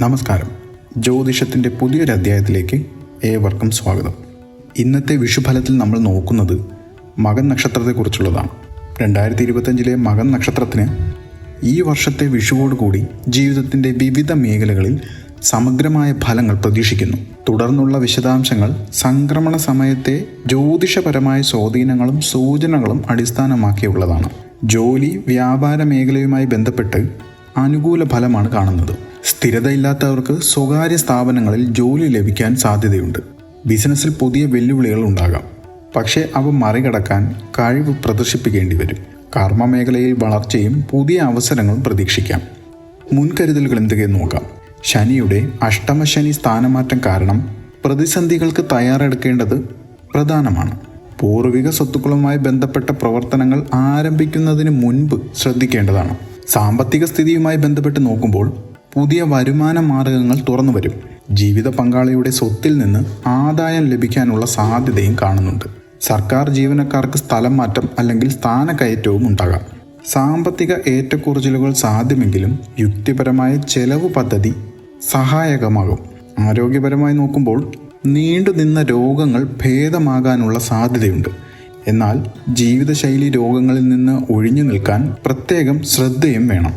നമസ്കാരം. ജ്യോതിഷത്തിൻ്റെ പുതിയൊരു അധ്യായത്തിലേക്ക് ഏവർക്കും സ്വാഗതം. ഇന്നത്തെ വിഷുഫലത്തിൽ നമ്മൾ നോക്കുന്നത് മകൻ നക്ഷത്രത്തെക്കുറിച്ചുള്ളതാണ്. 2025 മകൻ നക്ഷത്രത്തിന് ഈ വർഷത്തെ വിഷുവോടുകൂടി ജീവിതത്തിൻ്റെ വിവിധ മേഖലകളിൽ സമഗ്രമായ ഫലങ്ങൾ പ്രതീക്ഷിക്കുന്നു. തുടർന്നുള്ള വിശദാംശങ്ങൾ സംക്രമണ സമയത്തെ ജ്യോതിഷപരമായ സ്വാധീനങ്ങളും സൂചനകളും അടിസ്ഥാനമാക്കിയുള്ളതാണ്. ജോലി വ്യാപാര മേഖലയുമായി ബന്ധപ്പെട്ട് അനുകൂല ഫലമാണ് കാണുന്നത്. സ്ഥിരതയില്ലാത്തവർക്ക് സ്വകാര്യ സ്ഥാപനങ്ങളിൽ ജോലി ലഭിക്കാൻ സാധ്യതയുണ്ട്. ബിസിനസ്സിൽ പുതിയ വെല്ലുവിളികൾ ഉണ്ടാകാം, പക്ഷേ അവ മറികടക്കാൻ കഴിവ് പ്രദർശിപ്പിക്കേണ്ടി വരും. കർമ്മ മേഖലയിൽ വളർച്ചയും പുതിയ അവസരങ്ങളും പ്രതീക്ഷിക്കാം. മുൻകരുതലുകൾ എന്തൊക്കെയെന്ന് നോക്കാം. ശനിയുടെ അഷ്ടമശനി സ്ഥാനമാറ്റം കാരണം പ്രതിസന്ധികൾക്ക് തയ്യാറെടുക്കേണ്ടത് പ്രധാനമാണ്. പൂർവിക സ്വത്തുക്കളുമായി ബന്ധപ്പെട്ട പ്രവർത്തനങ്ങൾ ആരംഭിക്കുന്നതിന് മുൻപ് ശ്രദ്ധിക്കേണ്ടതാണ്. സാമ്പത്തിക സ്ഥിതിയുമായി ബന്ധപ്പെട്ട് നോക്കുമ്പോൾ പുതിയ വരുമാന മാർഗങ്ങൾ തുറന്നു വരും. ജീവിത പങ്കാളിയുടെ സ്വത്തിൽ നിന്ന് ആദായം ലഭിക്കാനുള്ള സാധ്യതയും കാണുന്നുണ്ട്. സർക്കാർ ജീവനക്കാർക്ക് സ്ഥലം മാറ്റം അല്ലെങ്കിൽ സ്ഥാനക്കയറ്റവും ഉണ്ടാകാം. സാമ്പത്തിക ഏറ്റക്കുറച്ചിലുകൾ സാധ്യമെങ്കിലും യുക്തിപരമായ ചെലവ് പദ്ധതി സഹായകമാകും. ആരോഗ്യപരമായി നോക്കുമ്പോൾ നീണ്ടുനിന്ന രോഗങ്ങൾ ഭേദമാകാനുള്ള സാധ്യതയുണ്ട്. എന്നാൽ ജീവിതശൈലി രോഗങ്ങളിൽ നിന്ന് ഒഴിഞ്ഞു നിൽക്കാൻ പ്രത്യേകം ശ്രദ്ധയും വേണം.